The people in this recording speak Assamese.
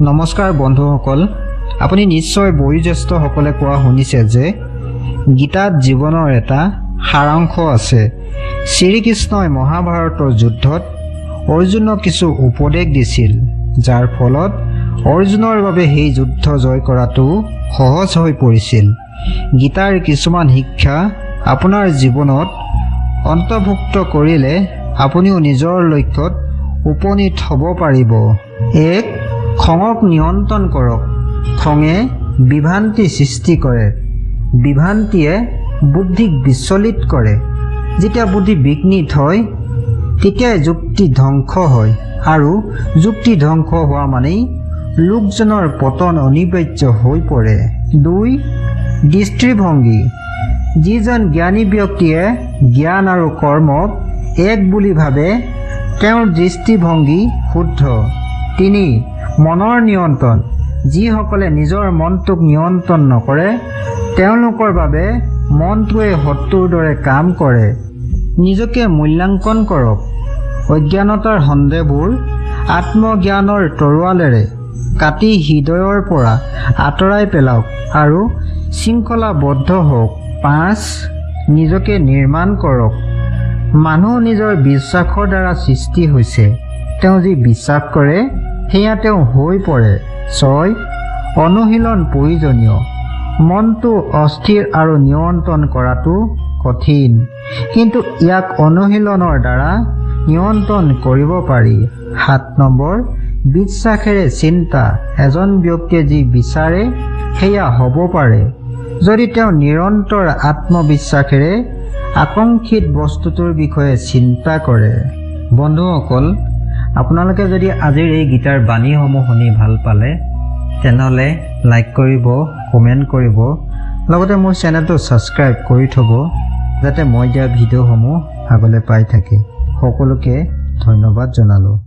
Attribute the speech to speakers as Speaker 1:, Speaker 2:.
Speaker 1: নমস্কাৰ বন্ধুসকল, আপুনি নিশ্চয় বয়োজ্যেষ্ঠসকলে কোৱা শুনিছে যে গীতাত জীৱনৰ এটা সাৰাংশ আছে। শ্ৰীকৃষ্ণই মহাভাৰতৰ যুদ্ধত অৰ্জুনক কিছু উপদেশ দিছিল, যাৰ ফলত অৰ্জুনৰ বাবে সেই যুদ্ধ জয় কৰাটো সহজ হৈ পৰিছিল। গীতাৰ কিছুমান শিক্ষা আপোনাৰ জীৱনত অন্তৰ্ভুক্ত কৰিলে আপুনিও নিজৰ লক্ষ্যত উপনীত হ'ব পাৰিব। 1. খঙক নিয়ন্ত্ৰণ কৰক। খঙে বিভ্ৰান্তি সৃষ্টি কৰে। বিভ্ৰান্তিয়ে বুদ্ধিক বিচলিত কৰে। যেতিয়া বুদ্ধি বিঘ্নিত হয় তেতিয়াই যুক্তি ধ্বংস হয়, আৰু যুক্তি ধ্বংস হোৱা মানেই লোকজনৰ পতন অনিবাৰ্য হৈ পৰে। 2. দৃষ্টিভংগী। যিজন জ্ঞানী ব্যক্তিয়ে জ্ঞান আৰু কৰ্মক এক বুলি ভাবে তেওঁৰ দৃষ্টিভংগী শুদ্ধ। 3. মনৰ নিয়ন্ত্ৰণ। যিসকলে নিজৰ মনটোক নিয়ন্ত্ৰণ নকৰে তেওঁলোকৰ বাবে মনটোৱে শত্ৰুৰ দৰে কাম কৰে। নিজকে মূল্যাংকন কৰক। অজ্ঞানতাৰ সন্দেহবোৰ আত্মজ্ঞানৰ তৰোৱালেৰে কাটি হৃদয়ৰ পৰা আঁতৰাই পেলাওক আৰু শৃংখলাবদ্ধ হওক। 5. নিজকে নিৰ্মাণ কৰক। মানুহ নিজৰ বিশ্বাসৰ দ্বাৰা সৃষ্টি হৈছে। তেওঁ যি বিশ্বাস কৰে সেয়া তেওঁ হৈ পৰে। 6. অনুশীলন প্ৰয়োজনীয়। মনটো অস্থিৰ আৰু নিয়ন্ত্ৰণ কৰাটো কঠিন, কিন্তু ইয়াক অনুশীলনৰ দ্বাৰা নিয়ন্ত্ৰণ কৰিব পাৰি। 7. বিশ্বাসেৰে চিন্তা। এজন ব্যক্তিয়ে যি বিচাৰে সেয়া হ'ব পাৰে যদি তেওঁ নিৰন্তৰ আত্মবিশ্বাসেৰে আকাংক্ষিত বস্তুটোৰ বিষয়ে চিন্তা কৰে। বন্ধুসকল, আপোনালোকে যদি আজিৰ এই গীতাৰ বাণীসমূহ শুনি ভাল পালে তেনেহ'লে লাইক কৰিব, কমেণ্ট কৰিব, লগতে মোৰ চেনেলটো ছাবস্ক্ৰাইব কৰি থ'ব, যাতে মই দিয়া ভিডিঅ'সমূহ আগলৈ পাই থাকে। সকলোকে ধন্যবাদ জনালোঁ।